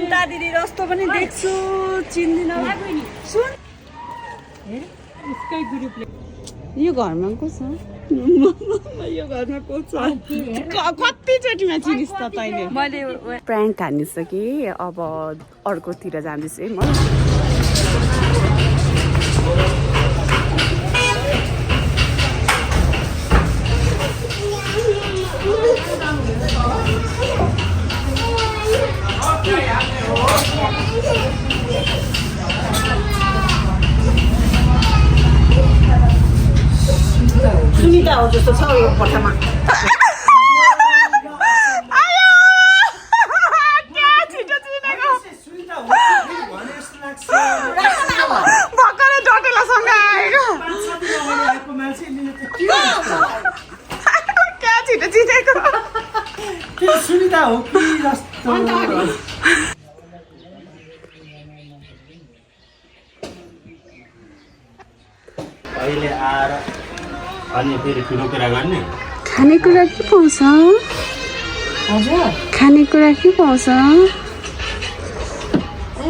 सुन्ता दिदी जस्तो पनि देख्छु चिन्दिन सुन यो घरमा को छ यो घरमा को छ कतिचोटिमा चिनिस् त तैँले मैले प्राङ्क हानिसकेँ अब अर्कोतिर जाँदैछु है म सुनिता हो जस्तो छ यो कोठामा सुनिता हो कि जस्तो अहिले आएर अनि फेरि ठुलो कुरा गर्ने खानेकुरा के पाउँछ हजुर खानेकुरा के पाउँछ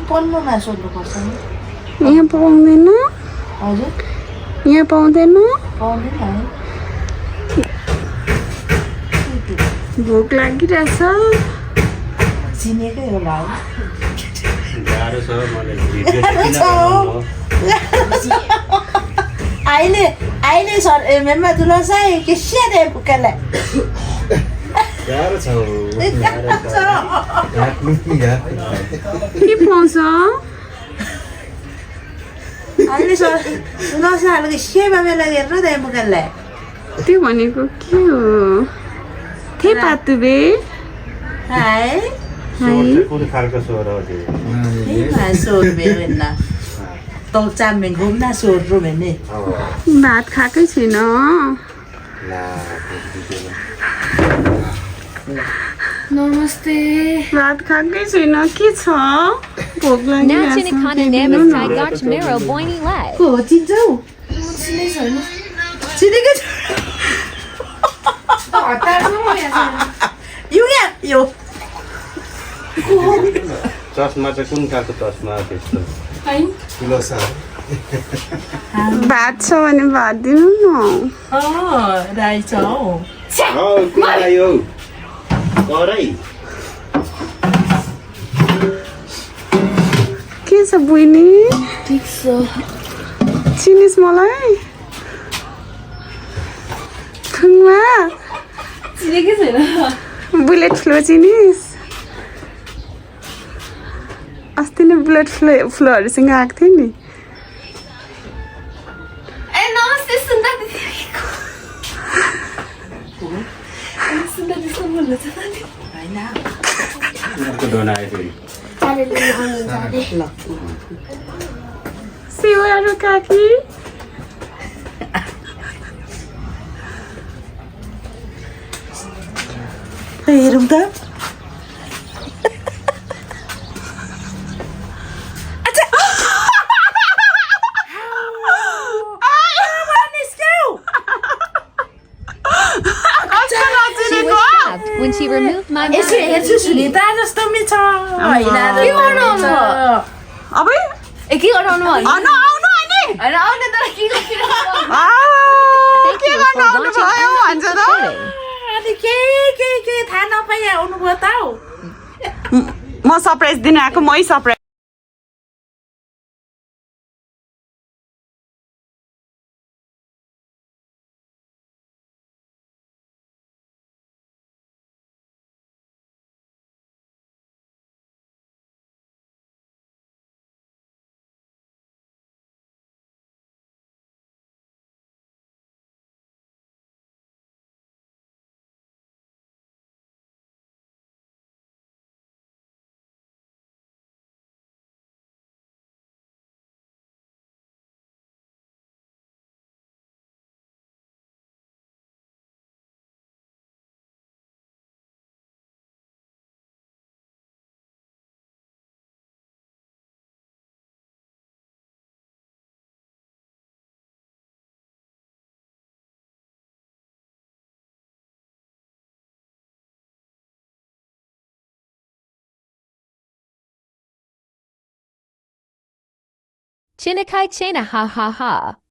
पन्नुमा सोध्नुपर्छ नि यहाँ पाउँदैन हजुर यहाँ पाउँदैन पाउँदैन है भोक लागिरहेछ चिनेकै होला है गाह्रो छ मलाई भिडियो किन बनाउनु हो अहिले सर मेम्मा तुला चाहिँ के सेरे पुकले गाह्रो छ के पाउँछ अहिले सर तुला चाहिँ के सेवा बेला हेर्नु दे पुकले त्यो भनेको के हो थेपातुबे हाय कुन खालको स्वर हो त्यो सोर बेना तौ चाम्बेङ घुम्न सोध्नु भने भात खाएकै छैन नमस्ते भात खाएकै छैन के छ भोक लागिरहेछ को चिन्छौ चिनेकै यो यो चस्मा चाहिँ कुन खालको चस्मा त्यस्तो ठुलो छ भात छ भने भात दिनु न राई छ हौ कुन आयो करै के छ बुइनी ठिक छ चिनिस् मलाई थुङ्मा चिनेकै छैन बुलेट फ्लो चिनिस् अस्ति नै बुलेट फ्लोहरूसँग आएको थियो नि ए नमस्ते सुन्दा दिदी सुन्दा दिदी बोल्नु छ अर्को डोना आयो फेरि सिवारो काकी हेरौँ त When she removed my यसो हेर्छु सुनिता जस्तो पनि छ अब ए के गराउनु भयो आउनु अनि हैन आउने तर के गर्नु के गर्नु आउनु भयो भन्छ त अनि के थाहा नपाइ आउनुभयो त हौ म सरप्राइज दिन आएको मै surprise Chinakai chena ha ha ha.